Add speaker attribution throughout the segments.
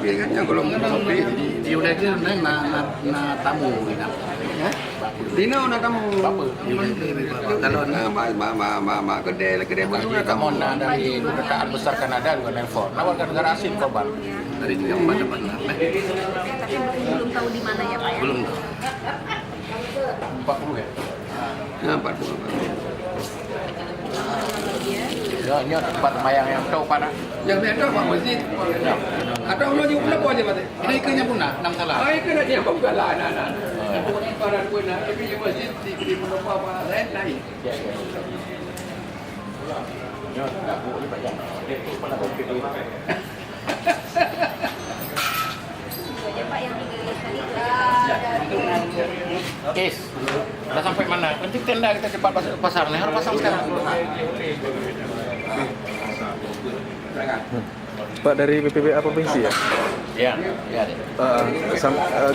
Speaker 1: biasanya kalau kopi.
Speaker 2: Di udah itu na tamu ini.
Speaker 1: Dino na tamu.
Speaker 2: Kalau
Speaker 1: Ma kedai baru na tamu.
Speaker 2: kamu dari kedutaan besar Kanada juga nelpon. Nah, warga negara asing korban.
Speaker 1: Dari itu yang mana mana.
Speaker 3: Tapi belum tahu di mana ya Pak ya?
Speaker 1: Belum tahu.
Speaker 2: 40 ya.
Speaker 1: Nah, 40.
Speaker 2: Ya, ini tempat mayang yang tahu pada.
Speaker 1: Yang ada Pak Masjid. Ada ulo juga pula boleh Pak.
Speaker 2: Ini ikannya pun enam salah.
Speaker 1: Ah, itu dia bukan lah anak-anak. Para kuena tapi di masjid di pondok apa lain lain.
Speaker 2: Ya, ya. Ya, enggak boleh banyak. Itu pada kopi dulu.
Speaker 3: Aja Pak yang tinggal tadi.
Speaker 2: Kes, udah sampai mana? Nanti tenda kita cepat masuk ke pasar nih. Harus pasang sekarang.
Speaker 4: Pak dari BPBA provinsi ya?
Speaker 2: Ya, ya.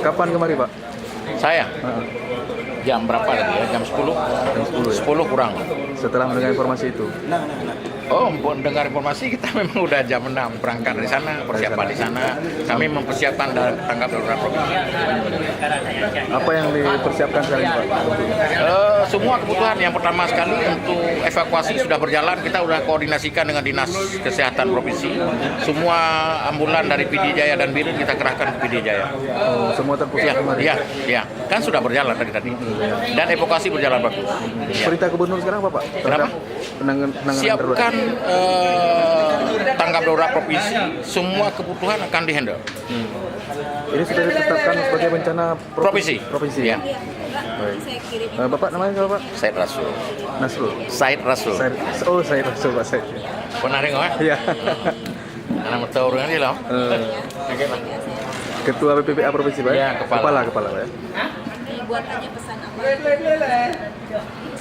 Speaker 4: Kapan kemari Pak?
Speaker 2: Saya jam berapa tadi ya? Jam 10?
Speaker 4: Jam 10 ya?
Speaker 2: 10 kurang.
Speaker 4: Setelah mendengar informasi itu?
Speaker 2: Oh, dengar informasi kita memang udah jam 6 berangkat dari sana, persiapan di sana. Kami mempersiapkan dan tanggap darurat provinsi.
Speaker 4: Apa yang dipersiapkan sekarang Pak?
Speaker 2: Semua kebutuhan yang pertama sekali untuk evakuasi sudah berjalan. Kita sudah koordinasikan dengan Dinas Kesehatan Provinsi. Semua ambulan dari PD Jaya dan Birin kita kerahkan ke PD Jaya.
Speaker 4: Oh, semua terpusat kemari?
Speaker 2: Ya, kan sudah berjalan tadi. Dan evakuasi berjalan bagus. Ya.
Speaker 4: Perintah Gubernur sekarang apa Pak?
Speaker 2: Kenapa?
Speaker 4: Penanganan
Speaker 2: Siapkan
Speaker 4: darurat.
Speaker 2: tanggap darurat provinsi, semua kebutuhan akan dihandle.
Speaker 4: Ini sudah ditetapkan sebagai bencana
Speaker 2: Provinsi.
Speaker 4: Provinsi
Speaker 2: Ya.
Speaker 4: Baik.
Speaker 3: Saya kirim.
Speaker 4: Bapak namanya siapa Pak?
Speaker 2: Said Rasul.
Speaker 4: Nasrul.
Speaker 2: Said Rasul.
Speaker 4: Saya Rasul Pak Said.
Speaker 2: Pernah dengar?
Speaker 4: Iya.
Speaker 2: Anak tahu dengan dia lah.
Speaker 4: Ketua BPBA provinsi Pak?
Speaker 2: Iya, kepala.
Speaker 4: Kepala Pak ya.
Speaker 3: Dibuat aja pesan apa?